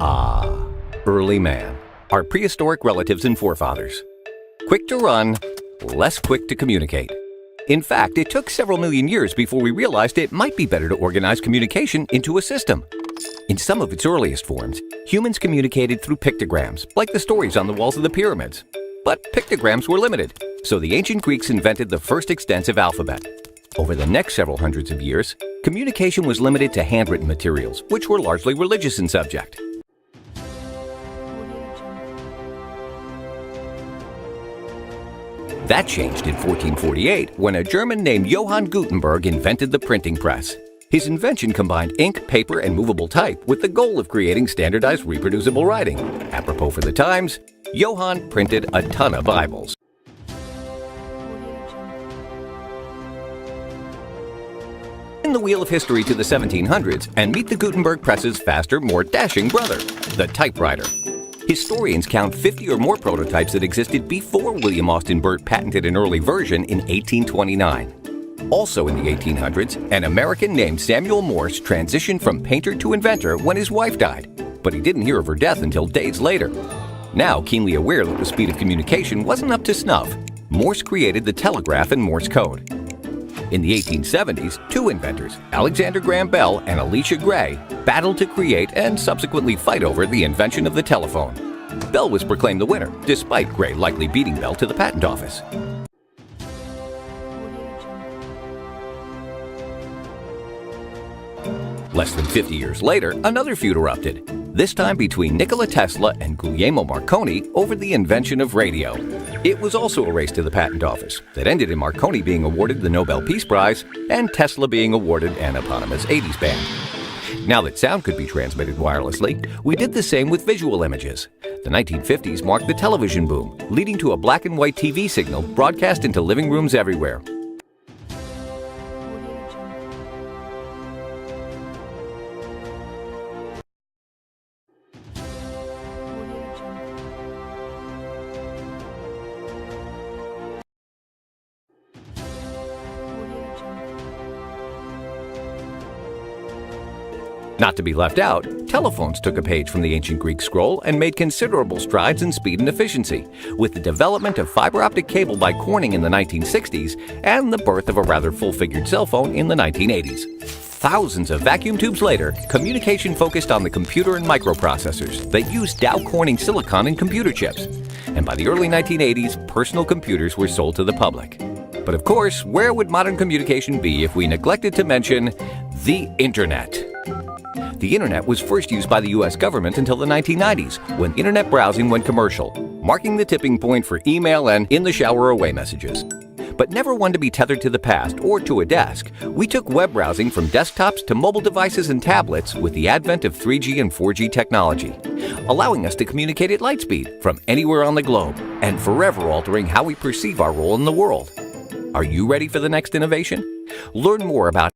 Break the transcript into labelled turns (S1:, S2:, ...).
S1: Ah, early man, our prehistoric relatives and forefathers. Quick to run, less quick to communicate. In fact, it took several million years before we realized it might be better to organize communication into a system. In some of its earliest forms, humans communicated through pictograms, like the stories on the walls of the pyramids. But pictograms were limited, so the ancient Greeks invented the first extensive alphabet. Over the next several hundreds of years, communication was limited to handwritten materials, which were largely religious in subject. That changed in 1448 when a German named Johann Gutenberg invented the printing press. His invention combined ink, paper, and movable type with the goal of creating standardized reproducible writing. Apropos for the times, Johann printed a ton of Bibles. In the wheel of history to the 1700s and meet the Gutenberg press's faster, more dashing brother, the typewriter. Historians count 50 or more prototypes that existed before William Austin Burt patented an early version in 1829. Also in the 1800s, an American named Samuel Morse transitioned from painter to inventor when his wife died, but he didn't hear of her death until days later. Now keenly aware that the speed of communication wasn't up to snuff, Morse created the telegraph and Morse code. In the 1870s, two inventors, Alexander Graham Bell and Elisha Gray, battled to create and subsequently fight over the invention of the telephone. Bell was proclaimed the winner, despite Gray likely beating Bell to the patent office. Less than 50 years later, another feud erupted, this time between Nikola Tesla and Guglielmo Marconi over the invention of radio. It was also a race to the patent office that ended in Marconi being awarded the Nobel Peace Prize and Tesla being awarded an eponymous 80s band. Now that sound could be transmitted wirelessly, we did the same with visual images. The 1950s marked the television boom, leading to a black and white TV signal broadcast into living rooms everywhere. Not to be left out, telephones took a page from the ancient Greek scroll and made considerable strides in speed and efficiency, with the development of fiber optic cable by Corning in the 1960s and the birth of a rather full-figured cell phone in the 1980s. Thousands of vacuum tubes later, communication focused on the computer and microprocessors that used Dow Corning silicon in computer chips. And by the early 1980s, personal computers were sold to the public. But of course, where would modern communication be if we neglected to mention the Internet? The Internet was first used by the U.S. government until the 1990s, when Internet browsing went commercial, marking the tipping point for email and in-the-shower-away messages. But never one to be tethered to the past or to a desk, we took web browsing from desktops to mobile devices and tablets with the advent of 3G and 4G technology, allowing us to communicate at light speed from anywhere on the globe and forever altering how we perceive our role in the world. Are you ready for the next innovation? Learn more about